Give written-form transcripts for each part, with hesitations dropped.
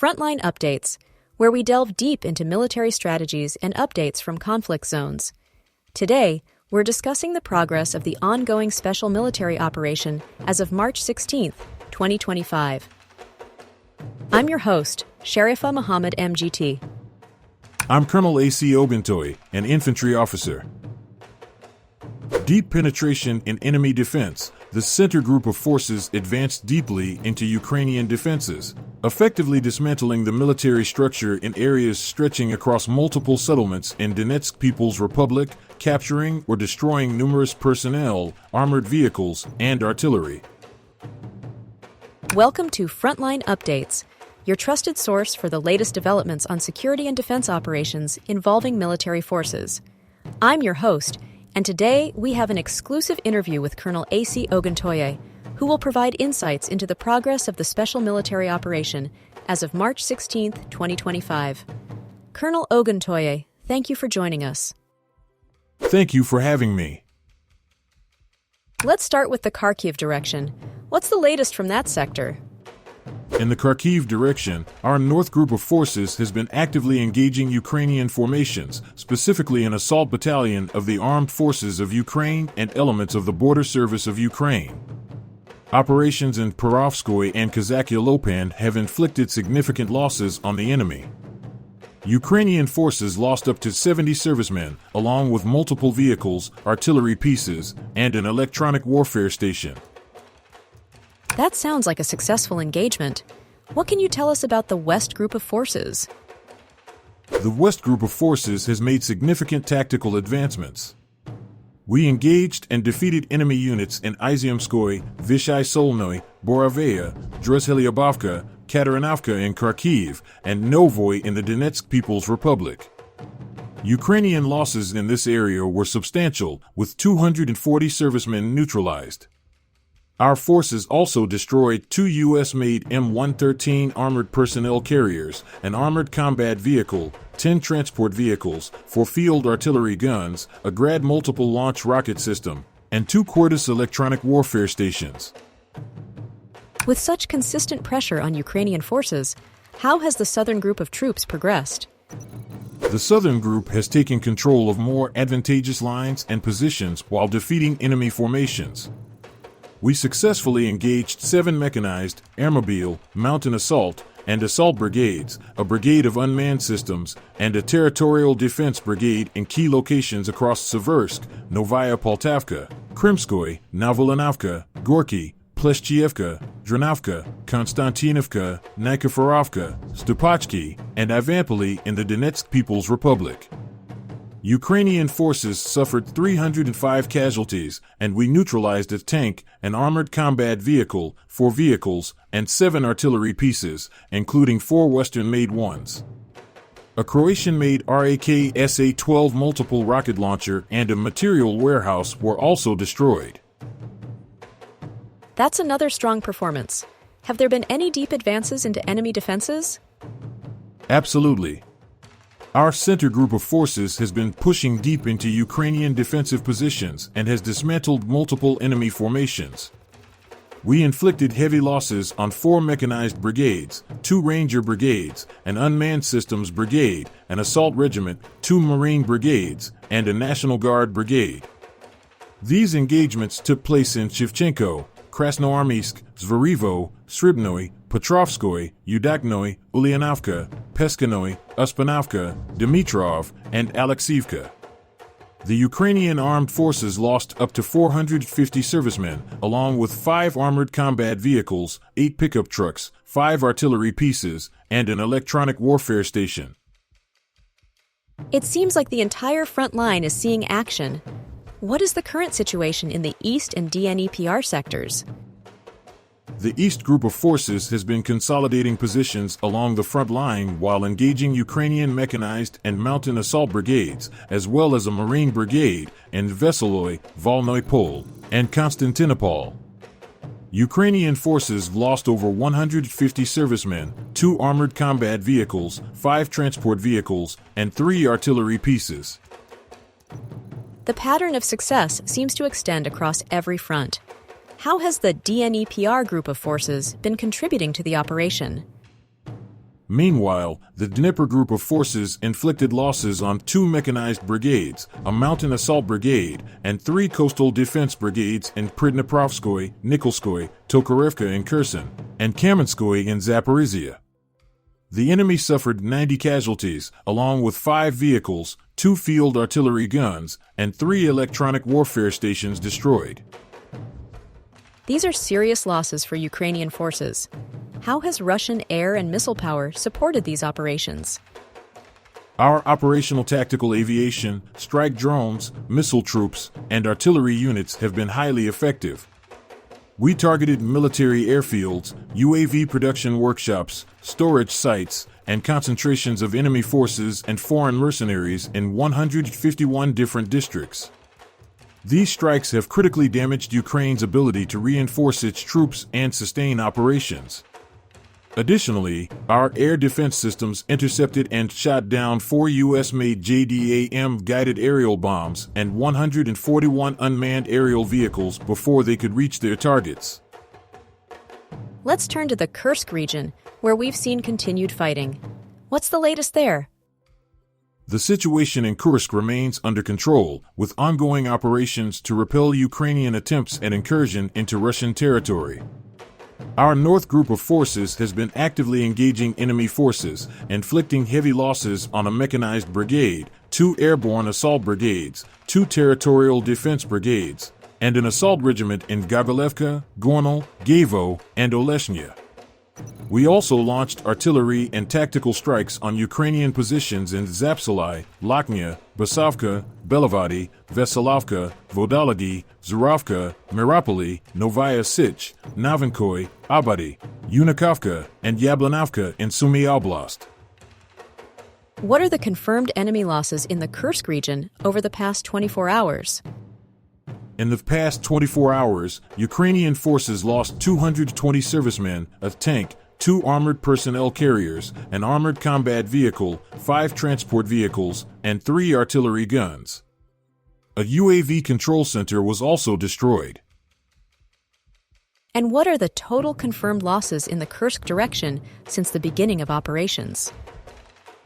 Frontline Updates, where we delve deep into military strategies and updates from conflict zones. Today, we're discussing the progress of the ongoing special military operation as of March 16, 2025. I'm your host, Sharifa Muhammad MGT. I'm Colonel A.C. Oguntoye, an infantry officer. Deep penetration in enemy defense. The center group of forces advanced deeply into Ukrainian defenses, effectively dismantling the military structure in areas stretching across multiple settlements in Donetsk People's Republic, capturing or destroying numerous personnel, armored vehicles, and artillery. Welcome to Frontline Updates, your trusted source for the latest developments on security and defense operations involving military forces. I'm your host, and today we have an exclusive interview with Colonel A.C. Oguntoye, who will provide insights into the progress of the special military operation as of March 16, 2025. Colonel Oguntoye, thank you for joining us. Thank you for having me. Let's start with the Kharkiv direction. What's the latest from that sector? In the Kharkiv direction, our North Group of forces has been actively engaging Ukrainian formations, specifically an assault battalion of the Armed Forces of Ukraine and elements of the Border Service of Ukraine. Operations in Perovskoye and Kazachya Lopan have inflicted significant losses on the enemy. Ukrainian forces lost up to 70 servicemen, along with multiple vehicles, artillery pieces, and an electronic warfare station. That sounds like a successful engagement. What can you tell us about the West Group of Forces? The West Group of Forces has made significant tactical advancements. We engaged and defeated enemy units in Iziumskoye, Vyshai Solnoy, Borovaya, Druzhelyabovka, Katarinovka in Kharkiv, and Novoy in the Donetsk People's Republic. Ukrainian losses in this area were substantial, with 240 servicemen neutralized. Our forces also destroyed 2 U.S.-made M113 armored personnel carriers, an armored combat vehicle, 10 transport vehicles, 4 field artillery guns, a Grad multiple launch rocket system, and 2 Quartus electronic warfare stations. With such consistent pressure on Ukrainian forces, how has the Southern Group of troops progressed? The Southern Group has taken control of more advantageous lines and positions while defeating enemy formations. We successfully engaged 7 mechanized, airmobile, mountain assault, and assault brigades, a brigade of unmanned systems, and a territorial defense brigade in key locations across Seversk, Novaya Poltavka, Krimskoye, Novolinovka, Gorky, Pleshchievka, Dranovka, Konstantinovka, Nikiforovka, Stupachki, and Ivampoli in the Donetsk People's Republic. Ukrainian forces suffered 305 casualties, and we neutralized a tank, an armored combat vehicle, 4 vehicles, and 7 artillery pieces, including 4 Western-made ones. A Croatian-made RAK-SA-12 multiple rocket launcher and a material warehouse were also destroyed. That's another strong performance. Have there been any deep advances into enemy defenses? Absolutely. Our center group of forces has been pushing deep into Ukrainian defensive positions and has dismantled multiple enemy formations. We inflicted heavy losses on 4 mechanized brigades, 2 ranger brigades, an unmanned systems brigade, an assault regiment, 2 marine brigades, and a National Guard brigade. These engagements took place in Shevchenko, Krasnoarmysk, Zverevo, Sribnoy, Petrovskoye, Udaknoy, Ulyanovka, Peskanoy, Uspanovka, Dimitrov, and Alexievka. The Ukrainian armed forces lost up to 450 servicemen, along with 5 armored combat vehicles, 8 pickup trucks, 5 artillery pieces, and an electronic warfare station. It seems like the entire front line is seeing action. What is the current situation in the East and DNEPR sectors? The East Group of Forces has been consolidating positions along the front line while engaging Ukrainian mechanized and mountain assault brigades, as well as a Marine brigade in Veseloy, Volnoy Pol, and Konstantinopol. Ukrainian forces lost over 150 servicemen, 2 armored combat vehicles, 5 transport vehicles, and 3 artillery pieces. The pattern of success seems to extend across every front. How has the DNEPR group of forces been contributing to the operation? Meanwhile, the Dnieper Group of forces inflicted losses on 2 mechanized brigades, a mountain assault brigade, and 3 coastal defense brigades in Perovskoye, Nikolskoye, Tokarevka and Kherson, and Kamenskoye in Zaporizhia. The enemy suffered 90 casualties, along with 5 vehicles, 2 field artillery guns, and 3 electronic warfare stations destroyed. These are serious losses for Ukrainian forces. How has Russian air and missile power supported these operations? Our operational tactical aviation, strike drones, missile troops, and artillery units have been highly effective. We targeted military airfields, UAV production workshops, storage sites, and concentrations of enemy forces and foreign mercenaries in 151 different districts. These strikes have critically damaged Ukraine's ability to reinforce its troops and sustain operations. Additionally, our air defense systems intercepted and shot down 4 U.S.-made JDAM guided aerial bombs and 141 unmanned aerial vehicles before they could reach their targets. Let's turn to the Kursk region, where we've seen continued fighting. What's the latest there? The situation in Kursk remains under control, with ongoing operations to repel Ukrainian attempts at incursion into Russian territory. Our North Group of forces has been actively engaging enemy forces, inflicting heavy losses on a mechanized brigade, 2 airborne assault brigades, 2 territorial defense brigades, and an assault regiment in Gabelevka, Gornal, Gavo, and Oleshnya. We also launched artillery and tactical strikes on Ukrainian positions in Zapsali, Lochnia, Basavka, Belavadi, Veselovka, Vodolagi, Zuravka, Miropoli, Novaya Sich, Novinkoy, Abadi, Unikovka, and Yablanovka in Sumy Oblast. What are the confirmed enemy losses in the Kursk region over the past 24 hours? In the past 24 hours, Ukrainian forces lost 220 servicemen, a tank, 2 armored personnel carriers, an armored combat vehicle, 5 transport vehicles, and 3 artillery guns. A UAV control center was also destroyed. And what are the total confirmed losses in the Kursk direction since the beginning of operations?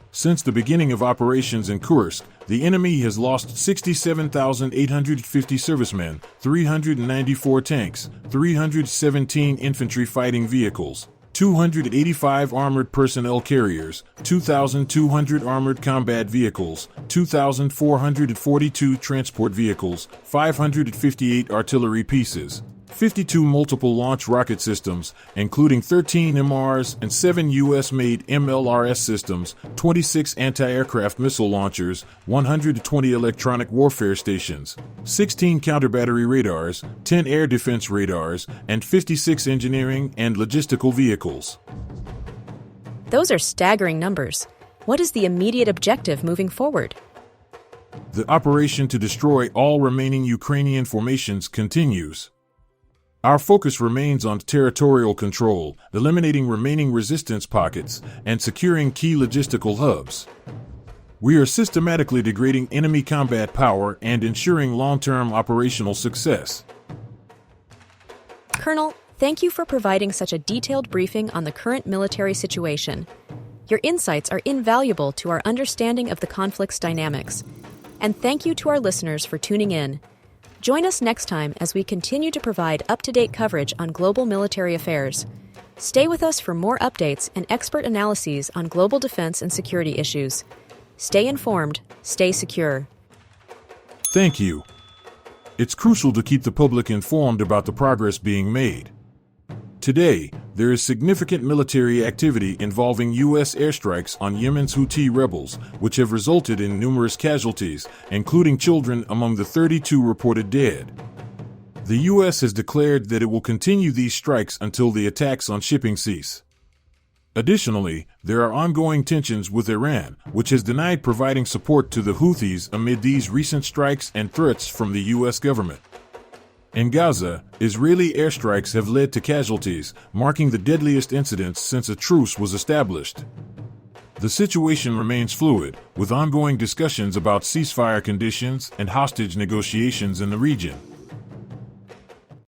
Since the beginning of operations in Kursk, the enemy has lost 67,850 servicemen, 394 tanks, 317 infantry fighting vehicles, 285 armored personnel carriers, 2,200 armored combat vehicles, 2,442 transport vehicles, 558 artillery pieces, 52 multiple launch rocket systems, including 13 MRs and 7 U.S.-made MLRS systems, 26 anti-aircraft missile launchers, 120 electronic warfare stations, 16 counter-battery radars, 10 air defense radars, and 56 engineering and logistical vehicles. Those are staggering numbers. What is the immediate objective moving forward? The operation to destroy all remaining Ukrainian formations continues. Our focus remains on territorial control, eliminating remaining resistance pockets, and securing key logistical hubs. We are systematically degrading enemy combat power and ensuring long-term operational success. Colonel, thank you for providing such a detailed briefing on the current military situation. Your insights are invaluable to our understanding of the conflict's dynamics. And thank you to our listeners for tuning in. Join us next time as we continue to provide up-to-date coverage on global military affairs. Stay with us for more updates and expert analyses on global defense and security issues. Stay informed, stay secure. Thank you. It's crucial to keep the public informed about the progress being made. Today, there is significant military activity involving U.S. airstrikes on Yemen's Houthi rebels, which have resulted in numerous casualties, including children among the 32 reported dead. The U.S. has declared that it will continue these strikes until the attacks on shipping cease. Additionally, there are ongoing tensions with Iran, which has denied providing support to the Houthis amid these recent strikes and threats from the U.S. government. In Gaza, Israeli airstrikes have led to casualties, marking the deadliest incidents since a truce was established. The situation remains fluid, with ongoing discussions about ceasefire conditions and hostage negotiations in the region.